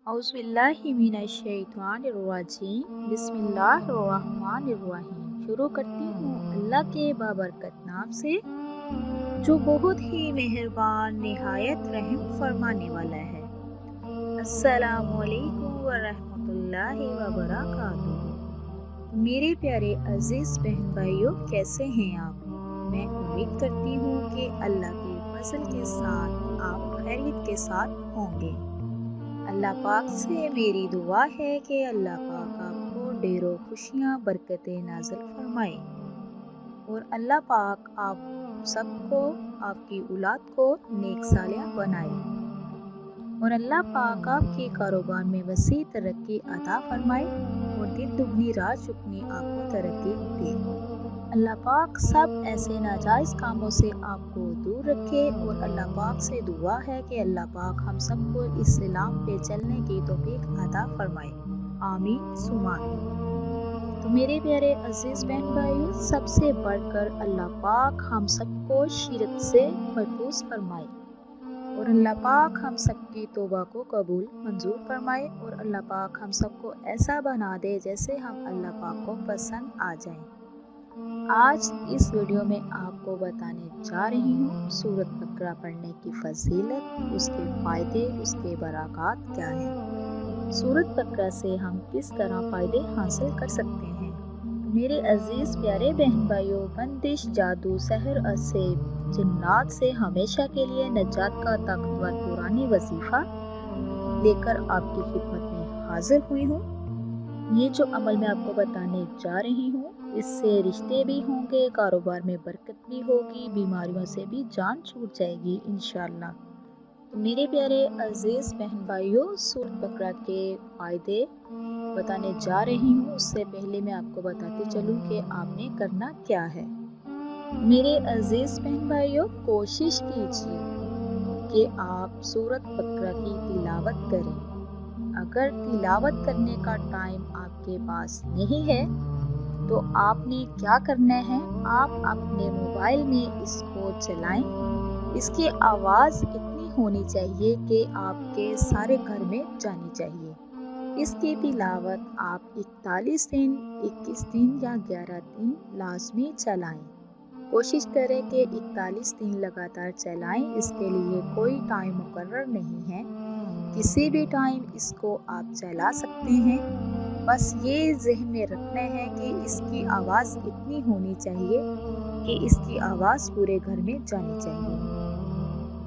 औज़ुबिल्लाहिमिनश्शैतानिर्रजीम बिस्मिल्लाहिर्रहमानिर्रहीम। शुरू करती हूँ अल्लाह के बाबरकत नाम से जो बहुत ही मेहरबान निहायत रहम फरमाने वाला है। अस्सलामुअलैकुम वरहमतुल्लाहि वबरकातुहू। मेरे प्यारे अजीज़ बहन भाइयों, कैसे हैं आप? मैं उम्मीद करती हूँ कि अल्लाह के फजल के साथ आप खैरियत के साथ होंगे। अल्लाह पाक से मेरी दुआ है कि अल्लाह पाक आपको ढेरों खुशियाँ बरकतें नाज़िल फरमाए और अल्लाह पाक आप सबको, आपकी औलाद को नेक सालिह बनाए और अल्लाह पाक आपके कारोबार में वसी तरक्की अता फरमाए और दिन दुगनी रात चुगनी आपको तरक्की दे। अल्लाह पाक सब ऐसे नाजायज़ कामों से आपको दूर रखे और अल्लाह पाक से दुआ है कि अल्लाह पाक हम सबको इस्लाम पे चलने की तौफीक अता फरमाए। आमीन सुमा आमीन। तो मेरे प्यारे अजीज़ बहन भाइयों, सबसे बढ़कर अल्लाह पाक हम सबको शिरक से महफूज फरमाए और अल्लाह पाक हम सबकी तौबा को कबूल मंजूर फरमाए और अल्लाह पाक हम सबको ऐसा बना दे जैसे हम अल्लाह पाक को पसंद आ जाएं। आज इस वीडियो में आपको बताने जा रही हूँ सूरत बकरा पढ़ने की फजीलत, उसके फ़ायदे, उसके बरक़ात क्या हैं। सूरत बकरा से हम किस तरह फ़ायदे हासिल कर सकते हैं। मेरे अजीज़ प्यारे बहन भाइयों, बंदिश, जादू, सहर, असेब, जिन्नात से हमेशा के लिए निजात का ताकतवर पुरानी वजीफ़ा लेकर आपकी खिदमत में हाजिर हुई हूँ। ये जो अमल मैं आपको बताने जा रही हूँ, इससे रिश्ते भी होंगे, कारोबार में बरकत भी होगी, बीमारियों से भी जान छूट जाएगी इंशाअल्लाह। तो मेरे प्यारे अजीज़ बहन भाइयों, सूरत बकरा के फ़ायदे बताने जा रही हूँ। उससे पहले मैं आपको बताती चलूँ कि आपने करना क्या है। मेरे अजीज़ बहन भाइयों, कोशिश कीजिए कि आप सूरत बकरा की तिलावत करें। अगर तिलावत करने का टाइम आपके पास नहीं है तो आपने क्या करना है, आप अपने मोबाइल में इसको चलाएं। इसकी आवाज़ इतनी होनी चाहिए कि आपके सारे घर में जानी चाहिए। इसकी तिलावत आप 41 दिन, 21 दिन या 11 दिन लाजमी चलाएं। कोशिश करें कि 41 दिन लगातार चलाएं। इसके लिए कोई टाइम मुकर्रर नहीं है, किसी भी टाइम इसको आप चला सकते हैं। बस ये ज़हन में रखना है कि इसकी आवाज़ इतनी होनी चाहिए कि इसकी आवाज़ पूरे घर में जानी चाहिए।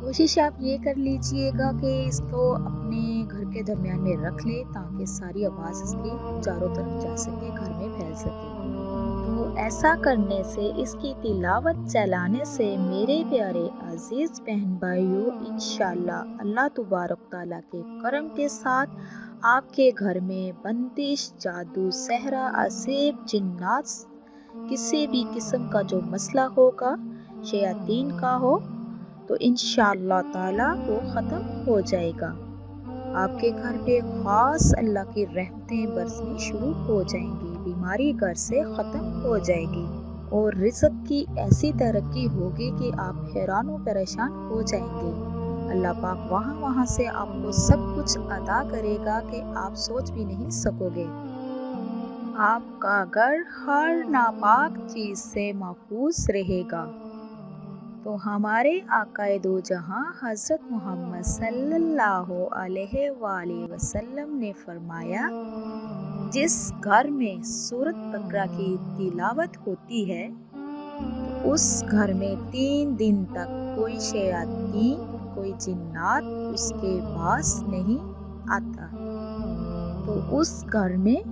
कोशिश आप ये कर लीजिएगा कि इसको अपने घर के दरमियान में रख ले ताकि सारी आवाज़ इसकी चारों तरफ जा सके, घर में फैल सके। तो ऐसा करने से, इसकी तिलावत चलाने से मेरे प्यारे अजीज़ बहन भाइयों, इंशाअल्लाह अल्लाह तबारक तआला के करम के साथ आपके घर में बंदिश, जादू, सहरा, असेब, जिन्नात, किसी भी किस्म का जो मसला होगा, शयातीन का हो, तो इंशाअल्लाह ताला वो ख़त्म हो जाएगा। आपके घर पे ख़ास अल्लाह की रहमतें बरसनी शुरू हो जाएंगी, बीमारी घर से ख़त्म हो जाएगी और रिज़्क़ की ऐसी तरक्की होगी कि आप हैरान व परेशान हो जाएंगे। अल्लाह पाक वहाँ से आपको सब कुछ अता करेगा कि आप सोच भी नहीं सकोगे। आपका घर हर नापाक चीज़ से महफूज रहेगा। तो हमारे आकाए दो जहां हज़रत मोहम्मद सल्लल्लाहु अलैहि वसल्लम ने फरमाया, जिस घर में सूरत बकरा की तिलावत होती है तो उस घर में 3 दिन तक कोई शयातीन, कोई जिन्नात उसके पास नहीं आता। तो उस घर में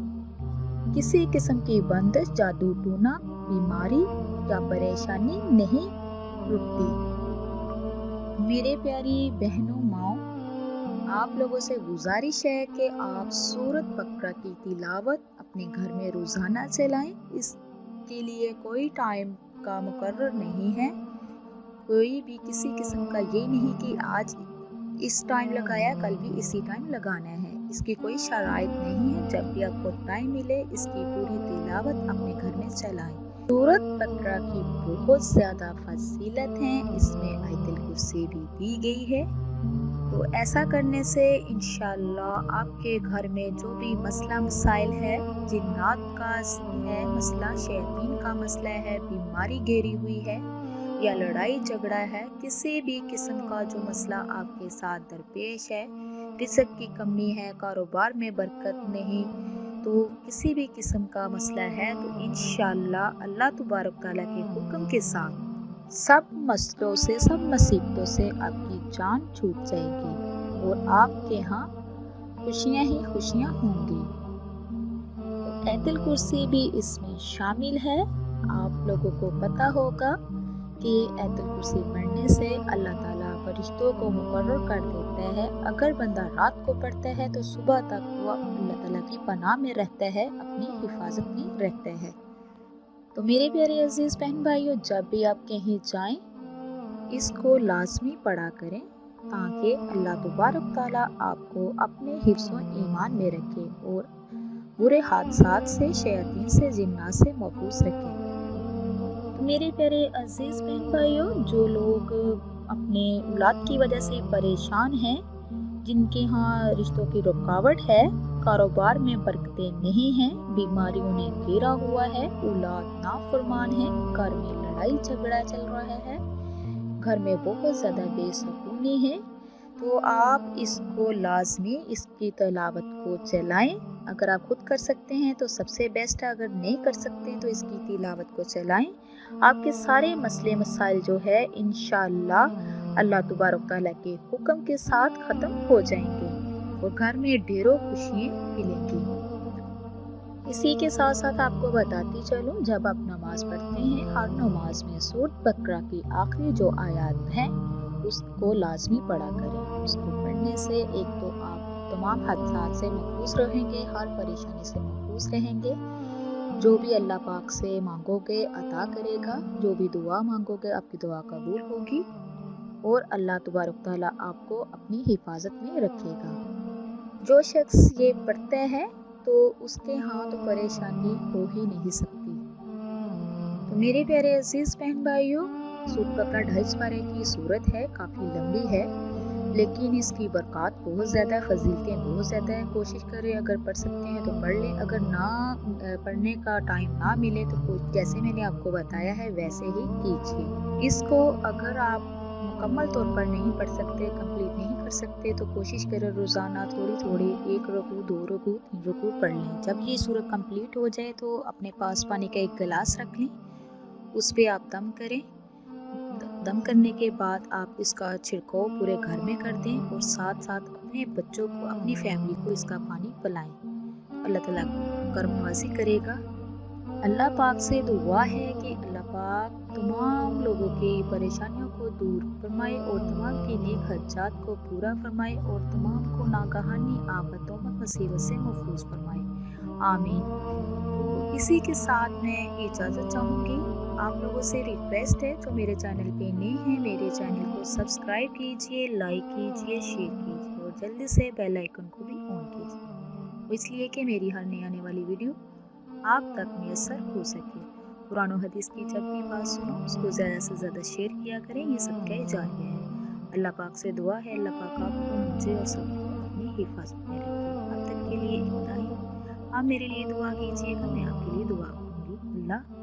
किसी किस्म की बंदिश, जादू टूना, बीमारी या परेशानी नहीं रुकती। मेरे प्यारी बहनों, माओ, आप लोगों से गुजारिश है कि आप सूरत बकरा की तिलावत अपने घर में रोज़ाना चलाएं। इसके लिए कोई टाइम का मुकर्रर नहीं है, कोई भी किसी किस्म का ये नहीं कि आज इस टाइम लगाया कल भी इसी टाइम लगाना है। इसकी कोई शराइत नहीं है। जब भी आपको टाइम मिले इसकी पूरी तिलावत अपने घर में चलाएं। सूरत बकरा की बहुत ज़्यादा फजीलत हैं, इसमें आयतुल कुर्सी भी दी गई है। तो तो ऐसा करने से इंशाअल्लाह आपके घर में जो भी मसला मसाइल है, जिन्नात का है मसला, शैतान का मसला है, बीमारी घेरी हुई है या लड़ाई झगड़ा है, किसी भी किस्म का जो मसला आपके साथ दरपेश है, रिज़्क की कमी है, कारोबार में बरकत नहीं, तो किसी भी किस्म का मसला है, तो इंशाअल्लाह अल्लाह तबारक तआला के हुक्म के साथ सब मसलों से, सब मुसीबतों से आपकी जान छूट जाएगी और आपके यहाँ खुशियाँ ही खुशियाँ होंगी। तो आयतुल कुर्सी भी इसमें शामिल है। आप लोगों को पता होगा कि आयतुल कुर्सी पढ़ने से अल्लाह ताला फरिश्तों को मुकर्रर कर देता है। अगर बंदा रात को पढ़ता है तो सुबह तक वो अल्लाह ताला की पनाह में रहता है, अपनी हिफाजत में रहता है। तो मेरे प्यारे अजीज़ बहन भाइयों, जब भी आप कहीं जाएं इसको लाजमी पढ़ा करें ताकि अल्लाह तबारक तआला आपको अपने हिफ्ज़ व ईमान में रखे और बुरे हादसात से, शैतान से, जिन्नात से महफूज रखे। तो मेरे प्यारे अजीज़ बहन भाइयों, जो लोग अपने औलाद की वजह से परेशान हैं, जिनके यहाँ रिश्तों की रुकावट है, कारोबार में बरकतें नहीं हैं, बीमारियों ने घेरा हुआ है, औलाद नाफरमान है, घर में लड़ाई झगड़ा चल रहा है, घर में बहुत ज़्यादा बेसुकूनी है, तो आप इसको लाजमी इसकी तिलावत को चलाएं। अगर आप खुद कर सकते हैं तो सबसे बेस्ट है, अगर नहीं कर सकते हैं तो इसकी तिलावत को चलाएं। आपके सारे मसले मसाइल जो है इंशाअल्लाह अल्लाह तबारक तआला के हुक्म के साथ ख़त्म हो जाएंगे और घर में ढेरों खुशियाँ मिलेंगी। इसी के साथ साथ आपको बताती चलूँ, जब आप नमाज पढ़ते हैं, हर नमाज में सूरत बकरा की आखिरी जो आयत है उसको लाजमी पढ़ा करें। उसको पढ़ने से एक तो आप तमाम हादसात से महफूज रहेंगे, हर परेशानी से महफूज रहेंगे। जो भी अल्लाह पाक से मांगोगे अता करेगा, जो भी दुआ मांगोगे आपकी दुआ कबूल होगी और अल्लाह तबारक तआला आपको अपनी हिफाजत में रखेगा। जो शख्स ये पढ़ता है तो उसके यहाँ तो परेशानी हो ही नहीं सकती। तो मेरे प्यारे अजीज बहन भाइयों, सूरत बकरा 2.5 पारे की सूरत है, काफ़ी लंबी है, लेकिन इसकी बरक़ात बहुत ज़्यादा, फजीलतें बहुत ज़्यादा हैं। कोशिश करें, अगर पढ़ सकते हैं तो पढ़ लें, अगर ना पढ़ने का टाइम ना मिले तो जैसे मैंने आपको बताया है वैसे ही कीजिए। इसको अगर आप मुकम्मल तौर पर नहीं पढ़ सकते, कंप्लीट नहीं कर सकते, तो कोशिश करें रोज़ाना थोड़ी थोड़ी 1 रकू, 2 रकू, 3 रकू पढ़ लें। जब ये सूरत कंप्लीट हो जाए तो अपने पास पानी का एक गिलास रख लें, उस पर आप दम करें। दम करने के बाद आप इसका छिड़काव पूरे घर में कर दें और साथ साथ अपने बच्चों को, अपनी फैमिली को इसका पानी पिलाएं। अल्लाह ताला करम नवाज़ी करेगा। अल्लाह पाक से दुआ है कि अल्लाह पाक तमाम लोगों की परेशानियों को दूर फरमाए और तमाम की नेक हजात को पूरा फरमाए और तमाम को नागहानी आफतों में मुसीबत से महफूज फरमाए। आमीन। तो इसी के साथ मैं इजाज़त चाहूँगी। आप लोगों से रिक्वेस्ट है, जो मेरे चैनल पे नए हैं, मेरे चैनल को सब्सक्राइब कीजिए, लाइक कीजिए, शेयर कीजिए और जल्दी से बेल आइकन को भी ऑन कीजिए, इसलिए कि मेरी हर नई आने वाली वीडियो आप तक मुयस्सर हो सके। कुरान और हदीस की जब भी बात सुनो उसको ज़्यादा से ज़्यादा शेयर किया करें, ये सबका जारिया है। अल्लाह पाक से दुआ है, अल्लाह पाक आपको, मुझे और सबको अपनी हिफाजत में रखे। अब तक के लिए इतना ही। आप मेरे लिए दुआ कीजिएगा, मैं आपके लिए दुआ करूँगी। अल्लाह